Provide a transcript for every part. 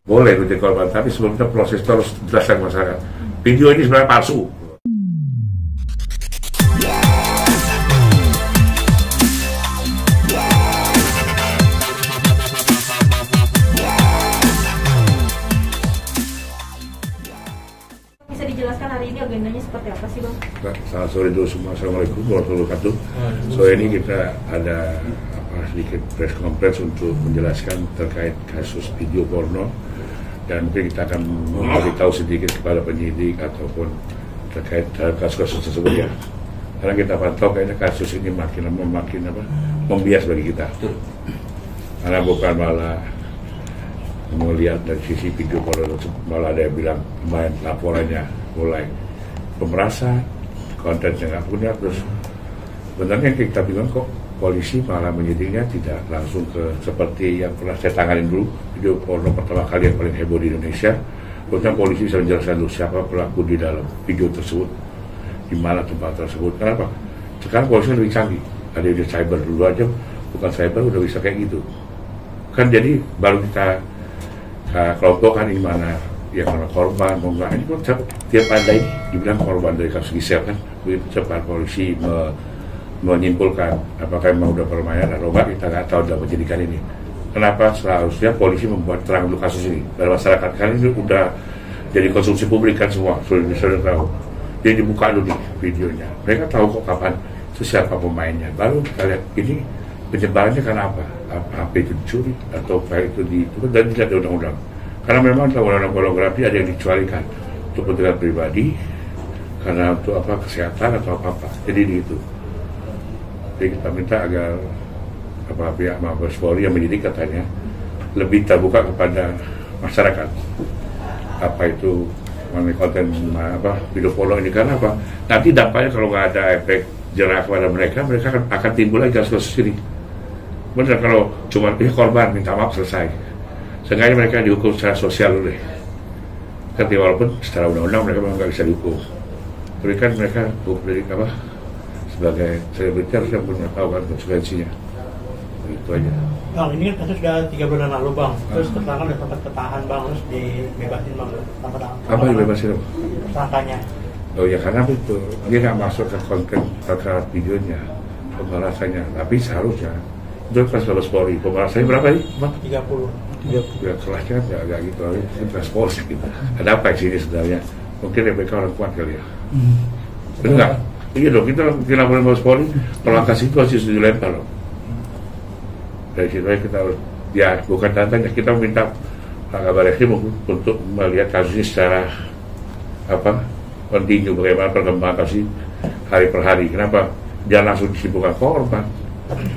Boleh itu jadi korban, tapi sebelumnya proses itu harus jelaskan ke masyarakat. Video ini sebenarnya palsu. Bisa dijelaskan hari ini agendanya seperti apa sih, Bang? Selamat sore dulu semua. Assalamualaikum warahmatullahi wabarakatuh. Sore ini kita ada sedikit press conference untuk menjelaskan terkait kasus video porno, dan mungkin kita akan memberitahu sedikit kepada penyidik ataupun terkait kasus-kasus tersebut ya. Karena kita pantau kayaknya kasus ini makin lama makin membias bagi kita. Karena bukan malah melihat dari sisi video porno tersebut, malah ada yang bilang main laporannya mulai pemerasan, kontennya nggak punya, terus sebenarnya kita bilang kok polisi malah menyidiknya tidak langsung ke seperti yang pernah saya tanganin dulu video porno pertama kali yang paling heboh di Indonesia. Kemudian polisi bisa menjelaskan dulu siapa pelaku di dalam video tersebut, di mana tempat tersebut. Kenapa? Sekarang polisi lebih canggih, ada di cyber dulu aja, bukan cyber udah bisa kayak gitu. Kan jadi baru kita kelompokkan di mana yang korban, mau nggak, ini pun tiap ada ini dibilang korban dari kasus Gisel kan, begitu cepat polisi menyimpulkan apakah memang udah permainan atau enggak, kita nggak tahu dalam penyidikan ini. Kenapa seharusnya polisi membuat terang dulu kasus ini dan masyarakat, kan ini udah jadi konsumsi publik kan, semua sudah tahu. Jadi dibuka dulu nih videonya, mereka tahu kok kapan itu siapa pemainnya, baru kita lihat ini penyebarannya karena apa itu dicuri atau apa itu dan tidak ada undang-undang. Karena memang undang-undang pornografi ada yang dikecualikan untuk kepentingan pribadi, karena untuk kesehatan atau apa. Jadi itu. Jadi kita minta agar pihak Mabes Polri yang menyidik katanya lebih terbuka kepada masyarakat. Apa itu konten video porno ini, karena apa? Nanti dampaknya kalau nggak ada efek jerah kepada mereka akan timbul lagi kasus ini. Benar, kalau cuma korban minta maaf selesai. Seenggaknya mereka dihukum secara sosial dulu deh. Tapi walaupun secara undang-undang mereka memang nggak bisa dihukum. Tapi kan mereka dari sebagai selebriti harusnya punya tahu kan konsekuensinya. Itu aja. Bang, ini kan kasus sudah 3 bulan lalu, Bang. Terus tersangka udah sempat ketahan, Bang, terus dibebasin, Bang. Apa dibebasin? Tersangkanya. Oh ya, karena itu dia nggak masuk ke konten terkait videonya, pembalasannya. Tapi seharusnya itu kan Mabes Polri, pembalasannya berapa nih, Bang? 30. Ya kelasnya agak gitu, itu respons gitu. Ada apa sih ini sebenarnya? Mungkin mereka orang kuat kali ya. Betul nggak? Iya dong, kita laporan Mabes Polri, kalau kasih itu harus dilempar loh. Dari situ kita harus, ya bukan tantanya, kita minta Pak Kabar Eskrim untuk melihat kasus ini secara kontinu, bagaimana perkembangan kasus hari per hari. Kenapa? Jangan langsung disimpulkan korban.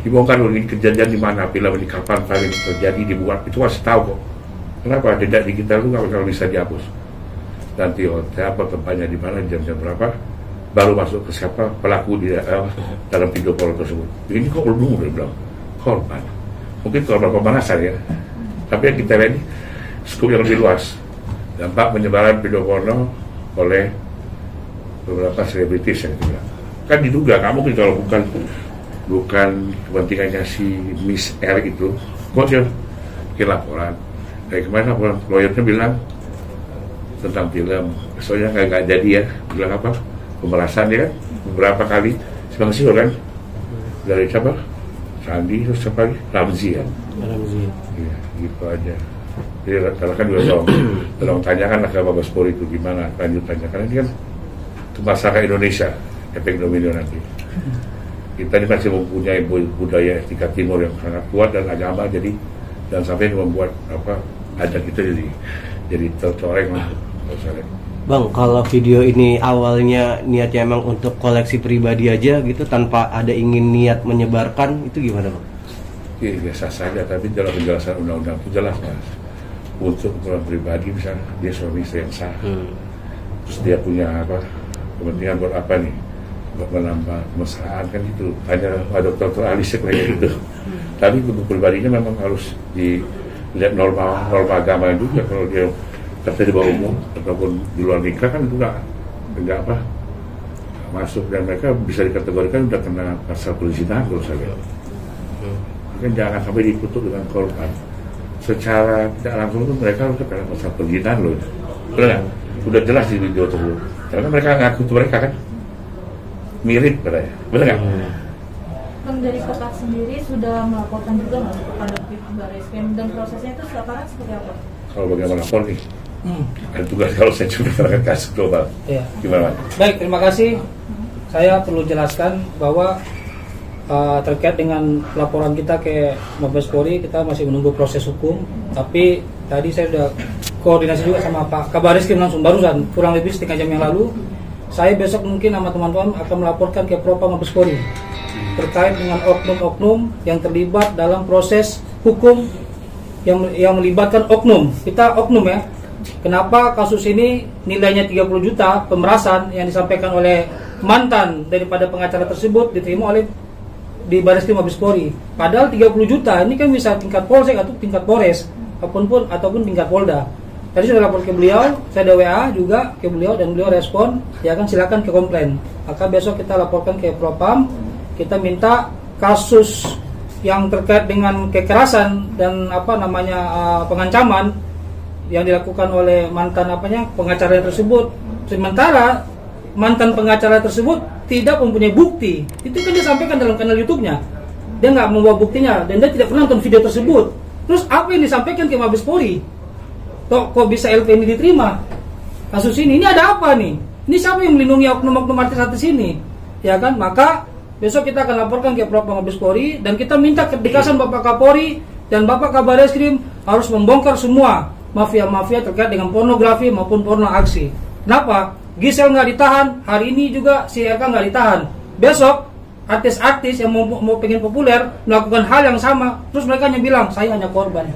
Dibongkar dulu ini kejadian di mana, film ini kapan film terjadi, dibuat, itu masih tahu kok. Kenapa? Jejak digital itu kalau bisa dihapus. Nanti apa tempatnya di mana, jam-jam berapa, baru masuk ke siapa pelaku di dalam video porno tersebut. Ini kok belum udah bilang korban. Mungkin korban pemanasan ya. Tapi yang kita lihat ini skop yang lebih luas. Dampak penyebaran video porno oleh beberapa selebritis yang dibilang. Kan diduga, nggak mungkin kalau bukan kepentingannya si Miss R itu, kok dia bikin laporan. Kayak kemarin laporan lawyernya bilang tentang film, soalnya nggak jadi ya, bilang pemerasan ya kan, beberapa kali siang kan, dari siapa? Sandi, terus siapa lagi? Ramzi ya? Ramzi. Iya, gitu aja. Jadi karena kan juga tolong tanyakan ke Mabes Polri itu gimana lanjutannya, karena ini kan itu masyarakat Indonesia, efek domino nanti. Kita ini masih mempunyai budaya etika timur yang sangat kuat dan agama, jadi dan sampai membuat adat kita jadi tercoreng lah. Bang, kalau video ini awalnya niatnya emang untuk koleksi pribadi aja gitu, tanpa ada ingin niat menyebarkan, itu gimana, Bang? Iya, biasa saja, tapi dalam penjelasan undang-undang itu jelas, Mas. Untuk orang pribadi, misalnya dia suami istri yang sah, terus dia punya kepentingan buat apa nih? Buat menambah kemesraan kan gitu. Hanya Dr. Alisek kayak gitu. Tapi untuk pribadinya memang harus dilihat norma agama juga. Kalau dia kata di bawah umum ataupun di luar nikah kan itu nggak masuk, dan mereka bisa dikategorikan udah kena pasal perzinahan kalau saya lihat. Kan jangan sampai dikutuk dengan korban. secara tidak langsung tuh mereka udah kena pasal penghinaan loh, benar nggak? Udah jelas di video tersebut. Karena mereka ngaku tuh mereka kan mirip katanya, benar nggak? Bang, dari Kotak sendiri sudah melaporkan juga nggak kepada pihak Barreskrim dan prosesnya itu sekarang seperti apa? Kalau bagaimana lapor nih? Ada tugas kalau saya cuma terkait kasus global. Iya. Gimana? Baik, terima kasih. Saya perlu jelaskan bahwa terkait dengan laporan kita ke Mabes Polri, kita masih menunggu proses hukum. Tapi tadi saya sudah koordinasi juga sama Pak Kabar Reskrim langsung barusan, kurang lebih setengah jam yang lalu. Saya besok mungkin sama teman-teman akan melaporkan ke Propam Mabes Polri terkait dengan oknum-oknum yang terlibat dalam proses hukum yang melibatkan oknum. Kita oknum ya. Kenapa kasus ini nilainya 30 juta pemerasan yang disampaikan oleh mantan daripada pengacara tersebut diterima oleh di Barreskrim Mabes Polri. Padahal 30 juta ini kan bisa tingkat polsek atau tingkat polres ataupun tingkat polda. Tadi sudah lapor ke beliau, saya ada WA juga ke beliau dan beliau respon, ya kan silakan ke komplain. Maka besok kita laporkan ke Propam, kita minta kasus yang terkait dengan kekerasan dan pengancaman yang dilakukan oleh mantan pengacara tersebut. Sementara mantan pengacara tersebut tidak mempunyai bukti. Itu kan dia sampaikan dalam kanal YouTube-nya. Dia nggak membawa buktinya dan dia tidak pernah nonton video tersebut. Terus apa yang disampaikan ke Mabes Polri? Kok bisa LP ini diterima? Kasus ini ada apa nih? Ini siapa yang melindungi oknum-oknum artis-artis ini? Ya kan? Maka besok kita akan laporkan ke Propam Mabes Polri dan kita minta kedekasan Bapak Kapolri dan Bapak Kabar Reskrim harus membongkar semua mafia-mafia terkait dengan pornografi maupun porno aksi. Kenapa? Gisel nggak ditahan, hari ini juga si RK nggak ditahan. Besok artis-artis yang mau pengen populer melakukan hal yang sama, terus mereka hanya bilang saya hanya korban.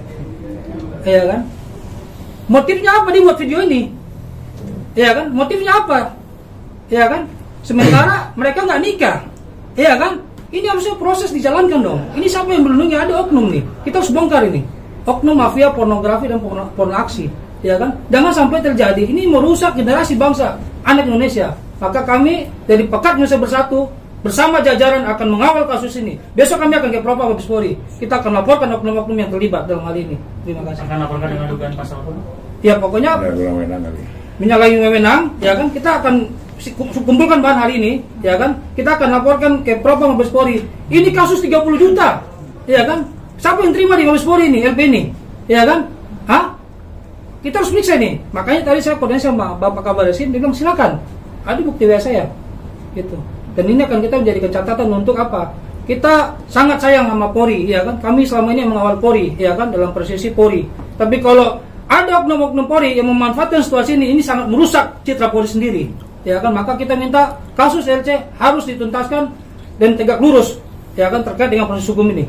Iya kan? Motifnya apa dia buat video ini? Iya kan? Motifnya apa? Iya kan? Sementara mereka nggak nikah. Iya kan? Ini harusnya proses dijalankan dong. Ini siapa yang melindungi? Ada oknum nih. Kita harus bongkar ini. Oknum mafia pornografi dan porno aksi. Ya kan? Jangan sampai terjadi. Ini merusak generasi bangsa, anak Indonesia. Maka kami dari Pekat Indonesia Bersatu bersama jajaran akan mengawal kasus ini. Besok kami akan ke Propam Mabes Polri. Kita akan laporkan oknum-oknum yang terlibat dalam hal ini. Terima kasih. Akan laporkan dengan dugaan pasal apa? Ya pokoknya menyalahi wewenang. Ya kan? Kita akan kumpulkan bahan hari ini. Ya kan? Kita akan laporkan ke Propam Mabes Polri. Ini kasus 30 juta. Ya kan? Siapa yang terima di Mabes Polri ini? LP ini. Ya kan? Hah? Kita harus periksa nih. Makanya tadi saya koordinasi sama Bapak Kabar Reskrim, dia bilang silakan. Ada bukti WA saya. Gitu. Dan ini akan kita menjadikan catatan untuk apa? Kita sangat sayang sama Polri, ya kan? Kami selama ini mengawal Polri, ya kan? Dalam prosesi Polri. Tapi kalau ada oknum-oknum Polri yang memanfaatkan situasi ini sangat merusak citra Polri sendiri. Ya kan? Maka kita minta kasus LC harus dituntaskan dan tegak lurus, ya kan? Terkait dengan proses hukum ini.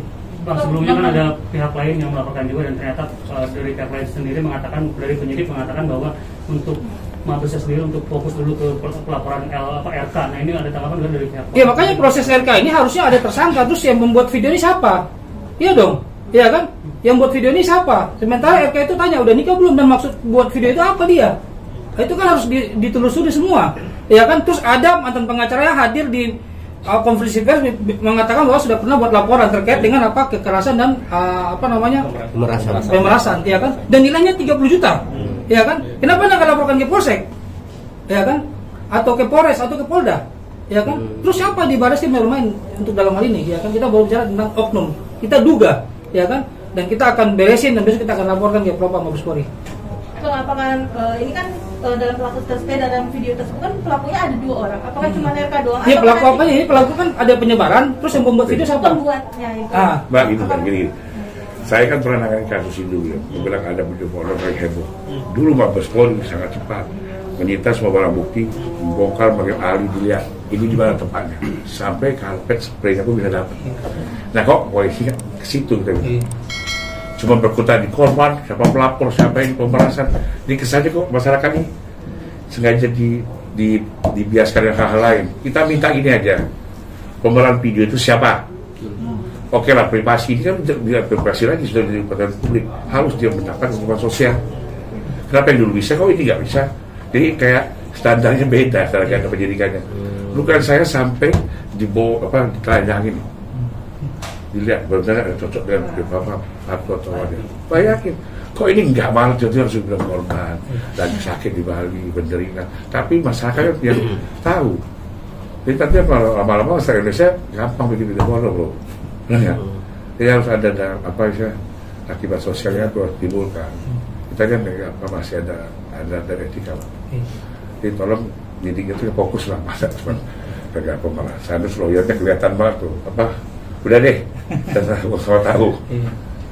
Bang, sebelumnya kan ada pihak lain yang melaporkan juga dan ternyata dari pihak lain sendiri mengatakan, dari penyidik mengatakan bahwa untuk Mabesnya sendiri untuk fokus dulu ke pelaporan RK. Nah ini ada tanggapan dari pihak lain. Ya makanya proses RK ini harusnya ada tersangka. Terus yang membuat video ini siapa? Iya dong, iya kan? Yang buat video ini siapa? Sementara RK itu tanya udah nikah belum dan maksud buat video itu apa dia? Itu kan harus ditelusuri semua. Ya kan? Terus ada mantan pengacara yang hadir di konferensi pers mengatakan bahwa sudah pernah buat laporan terkait dengan kekerasan dan pemerasan, ya kan? Dan nilainya 30 juta, ya kan? Kenapa nggak laporkan ke Polsek, ya kan? Atau ke Polres atau ke Polda, ya kan? Terus siapa di Barreskrim yang bermain untuk dalam hal ini, ya kan? Kita baru bicara tentang oknum, kita duga, ya kan? Dan kita akan beresin dan besok kita akan laporkan ke Propam Mabes Polri. Apakah ini kan dalam pelaku dalam video tersebut kan pelakunya ada 2 orang. Apakah cuma RK doang? Iya pelaku apa ini? Pelaku kan ada penyebaran, terus yang membuat video siapa? Pembuatnya itu. Mbak gini. Saya kan pernah nangani kasus itu ya. Bilang ada video porno yang heboh. Dulu Mabes Polri sangat cepat menyita semua barang bukti, membongkar bagian ahli dilihat ini di mana tempatnya, sampai karpet spraynya pun bisa dapat. Nah kok polisi ke situ gitu. Cuma berkutat di korban, siapa pelapor, siapa yang pemerasan. Ini kesannya kok masyarakat ini sengaja dibiaskan dengan hal-hal lain. Kita minta ini aja, pemberan video itu siapa? Oke lah, privasi ini kan tidak privasi lagi, sudah jadi perhatian publik. Harus dia mendapat hukuman sosial. Kenapa yang dulu bisa, kok ini nggak bisa? Jadi kayak standarnya beda, standar penyidikannya. Bukan saya sampai ditelanjangin. dilihat benar ada cocok dengan beberapa atau ada. Bayangin, kok ini nggak malah jadi harus bilang korban dan sakit di Bali, menderita. Tapi masyarakat yang tahu. Jadi nanti lama-lama masyarakat Indonesia gampang bikin video porno, bro. Benar nggak? Jadi harus ada akibat sosialnya itu harus timbulkan. Kita kan masih ada etika. Jadi tolong meeting itu fokus lah, masa cuma agak pemalasan. Terus lawyernya kelihatan banget tuh, udah deh, saya tahu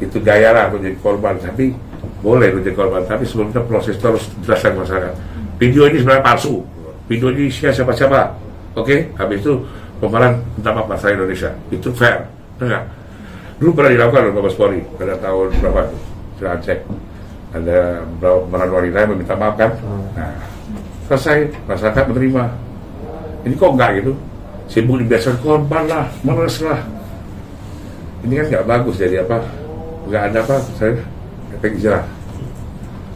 itu gaya lah untuk jadi korban, tapi boleh menjadi korban, tapi sebelumnya proses itu harus jelaskan masyarakat. Video ini sebenarnya palsu, video ini siapa-siapa, oke? Habis itu pemeran minta maaf bahasa Indonesia, itu fair, enggak? Dulu pernah dilakukan oleh Mabes Polri pada tahun berapa tuh? Saya cek, ada beberapa pemeran wanita yang meminta maaf kan? Nah, selesai, masyarakat menerima. Ini kok enggak gitu? Sibuk dibiasakan korban lah, males lah. Ini kan nggak bagus, jadi apa? Nggak ada apa? Saya efek jerah.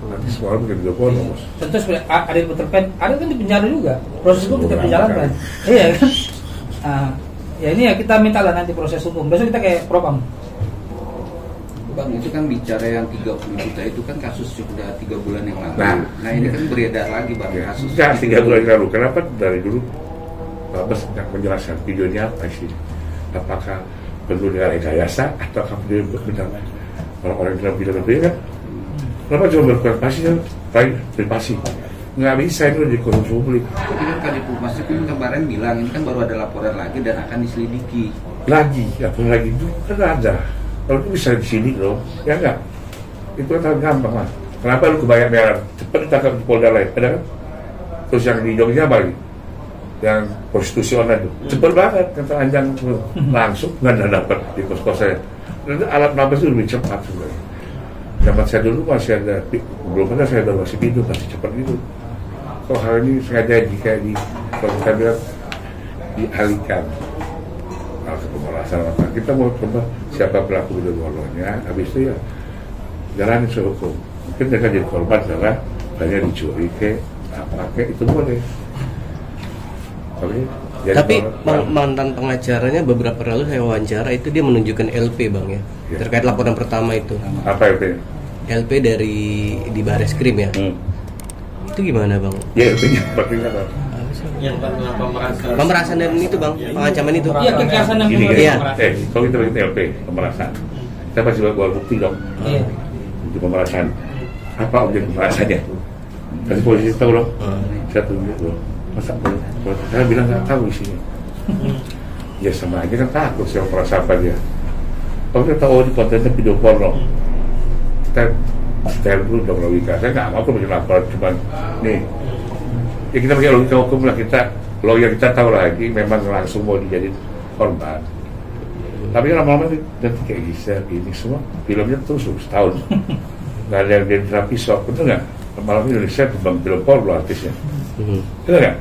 Nanti semua orang bikin video porno, bos. Tentu sebenarnya ada yang terkait, ada kan di penjara juga. Proses hukum tetap berjalan kan? Iya kan? Ya ini ya kita minta lah nanti proses hukum. Besok kita kayak propam. Bang, itu kan bicara yang 30 juta itu kan kasus sudah 3 bulan yang lalu. Nah ini kan beredar lagi Bang kasus. Enggak, 3 bulan yang lalu. Kenapa dari dulu Babes nggak menjelaskan videonya apa sih? Apakah perlu dengan rekayasa atau apakah dia benar? Orang-orang dalam video kan? Kenapa cuma berpasi kan? Privasi. Nggak bisa itu di konsumsi publik. Tapi kan Kadiphumas itu kemarin bilang ini kan baru ada laporan lagi dan akan diselidiki. Lagi, apa lagi itu kan ada. Kalau itu bisa di sini loh, ya enggak? Itu kan gampang lah. Kenapa lu kebayang merah? Cepat ditangkap di Polda lain, ada kan? Terus yang di Jogja apa lagi? Yang konstitusional itu, cepet banget, kata Anjang langsung nggak dapat di kos-kosnya. Alat nafas itu lebih cepat sebenarnya. Zaman saya dulu masih ada, belum ada saya ada masih pintu masih cepat gitu. Kok hal ini sengaja jika kalau kita bilang dialihkan ke pemerasan apa? Kita mau coba siapa pelaku video pornonya, habis itu ya jalanin sehukum. Mungkin mereka jadi korban karena banyak dicuri pakai itu boleh. Tapi mantan pengacaranya beberapa lalu saya wawancara itu dia menunjukkan LP bang ya, terkait laporan pertama itu. Apa LP? LP dari di Bareskrim ya. Itu gimana bang? Ya LP-nya bagaimana bang? Yang Pemerasan dan itu bang, pengancaman itu. Iya kekerasan dan Gini, Iya. kalau kita bikin LP pemerasan, kita pasti bawa bukti dong. Iya. Untuk pemerasan, apa objek pemerasannya? Kasih polisi tahu dong. Saya tunjuk dong. Masa kalau saya bilang nggak tahu isinya. Ya sama aja kan takut siapa merasa apa dia. Kalau kita tahu di kontennya video porno, kita setel dulu dong logika. Saya nggak mau bikin laporan cuma nih. Ya kita pakai logika hukum lah, kita lawyer kita tahu lagi memang langsung mau dijadiin korban. Tapi lama-lama nanti kayak Gisel ini semua filmnya terus setahun. Nggak ada yang jadi terapi sok, betul nggak? Malam Indonesia tentang film porno artisnya. Betul nggak?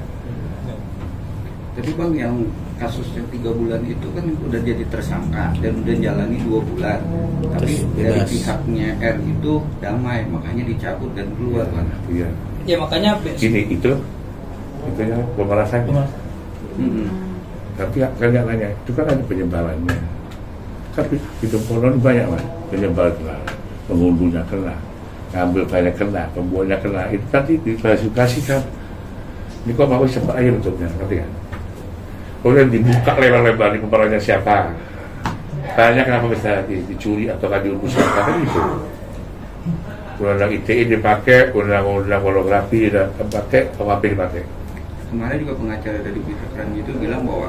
Tapi Bang yang kasus yang 3 bulan itu kan udah jadi tersangka dan udah jalani 2 bulan. Tapi dari pihaknya R itu damai, makanya dicabut dan keluar kan. Iya. Ya makanya Gini itu ya pemerasannya. Tapi kan nggak nanya, itu kan ada penyebarannya. Tapi video porno banyak mas, penyebaran kena, pengunduhnya kena, ngambil filenya kena, pembuatnya kena. Itu tadi diklasifikasikan. Ini kok mau cepat aja bentuknya, ngerti kan? Kemudian dibuka lebar-lebar di pemerannya siapa? Tanya kenapa bisa dicuri atau kan diurusan kan itu. Undang-undang ITE dipakai, undang-undang pornografi dipakai, KUHP dipakai. Kemarin juga pengacara dari pihak Randy itu bilang bahwa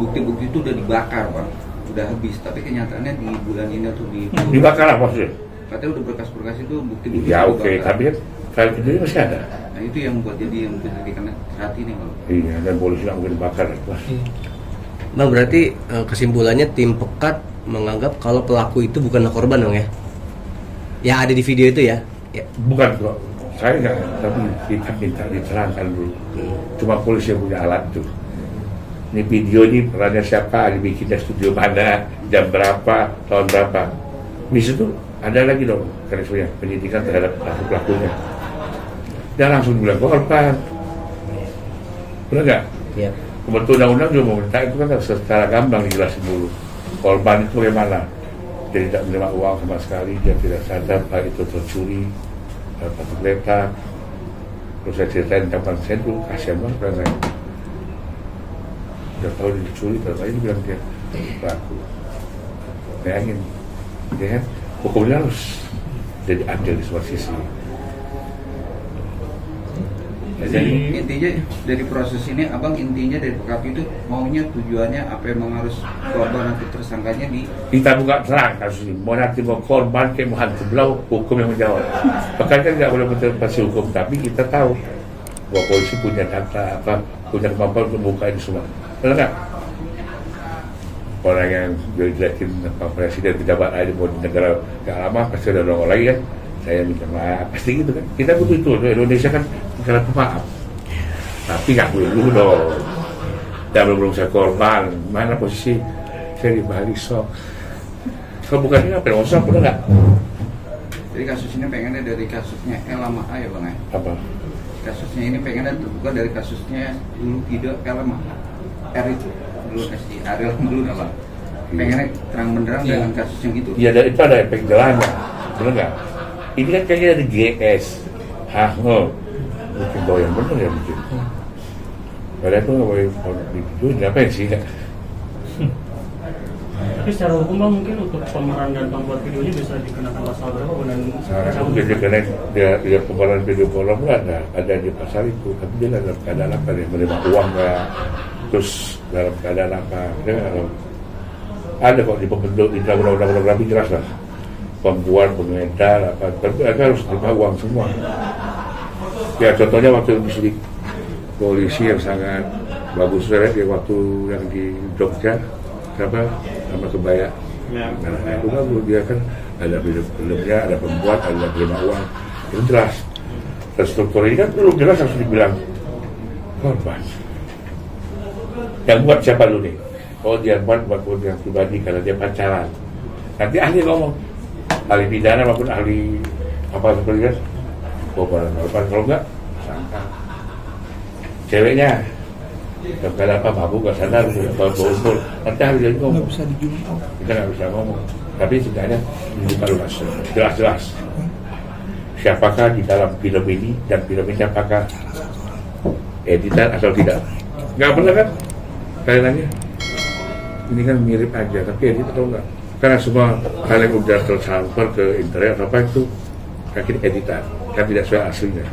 bukti-bukti itu udah dibakar Bang, udah habis. Tapi kenyataannya di bulan ini atau di dibakar apa maksudnya? katanya udah berkas-berkas itu bukti-bukti Ya itu oke, dibakar. tapi kan file videonya masih ada. Nah itu yang buat jadi yang penyelidikan saat ini Bang. Iya, dan polisi nggak mungkin dibakar. Bang berarti kesimpulannya tim Pekat menganggap kalau pelaku itu bukanlah korban dong ya? Yang ada di video itu ya? Ya. Bukan kok, saya nggak, tapi kita minta diterangkan dulu. Cuma polisi yang punya alat tuh. Ini video ini perannya siapa, dibikinnya studio mana, jam berapa, tahun berapa. Di situ ada lagi dong, karena penyidikan terhadap pelakunya. Dan langsung bilang korban. Benar nggak? Iya. Pembentuk undang-undang juga mau minta itu kan secara gamblang dijelasin dulu. korban itu bagaimana? Dia tidak menerima uang sama sekali, dia tidak sadar bahwa itu tercuri atau tergeletak. Terus saya ceritain kapan saya tuh kasihan banget kan saya. Udah tahu dicuri, terus bilang dia pelaku. Bayangin, ya kan? Hukumnya harus jadi adil di semua sisi. Jadi intinya dari proses ini, abang intinya dari PKP itu maunya tujuannya apa, emang harus korban atau tersangkanya kita buka terang kasus ini. Mau nanti mau korban kayak mau hantu belau, hukum yang menjawab. Bahkan kan tidak boleh menterpasi hukum, tapi kita tahu bahwa polisi punya data punya kemampuan untuk membuka ini semua. Benar nggak? Orang yang dijelekin presiden pejabat aja mau di negara yang lama pasti ada orang lagi kan. Saya minta maaf, pasti gitu kan. Kita butuh itu, Indonesia kan negara pemaaf. Tapi nggak dulu dong. Dan belum saya korban, mana posisi saya di Bali sok. So bukannya apa yang usah, benar nggak? Jadi kasus ini pengennya dari kasusnya L sama A ya bang ya? Apa? Kasusnya ini pengennya terbuka dari kasusnya dulu Ido L sama R itu dulu SD Ariel dulu apa? Pengennya terang benderang dengan kasus yang itu. Iya, itu ada efek jalannya, benar nggak? Ini kan kayaknya dari GS, mungkin bawa yang benar ya mungkin. Padahal itu nggak boleh dijual, ngapain sih nggak? Tapi secara hukum bang, mungkin untuk pemeran dan pembuat videonya bisa dikenakan pasal berapa? Sekarang mungkin dia pemeran video porno ada di pasal itu, tapi dia dalam keadaan apa, dia menerima uang nggak, terus dalam keadaan apa? Dia ada kok di pembentuk di dalam undang-undang jelas lah. Pembuat, pengedar, apa, tapi harus terima uang semua. Ya contohnya waktu di polisi yang sangat bagus sekali, dia waktu yang di Jogja, siapa nama kebaya. Nah itu kan dia kan ada filmnya, ada pembuat, ada terima uang, itu jelas. Terstruktur ini kan belum jelas harus dibilang korban. Yang buat siapa dulu nih? Oh dia buat yang pribadi karena dia pacaran. Nanti ahli ngomong. Ahli pidana maupun ahli apa seperti itu, korban. Kalau enggak, sangka ceweknya nggak ada apa mabuk nggak sadar bawa umur, nanti ahli lagi ngomong. Nggak bisa dijungkau. Kita nggak bisa ngomong, tapi setidaknya dibuka luas, jelas. Siapakah di dalam film ini dan film ini apakah editan atau tidak? Nggak benar kan? Kayaknya ini kan mirip aja, tapi edit atau enggak? Karena semua hal yang udah tertransfer ke internet apa itu kaki editan, kan tidak sesuai aslinya.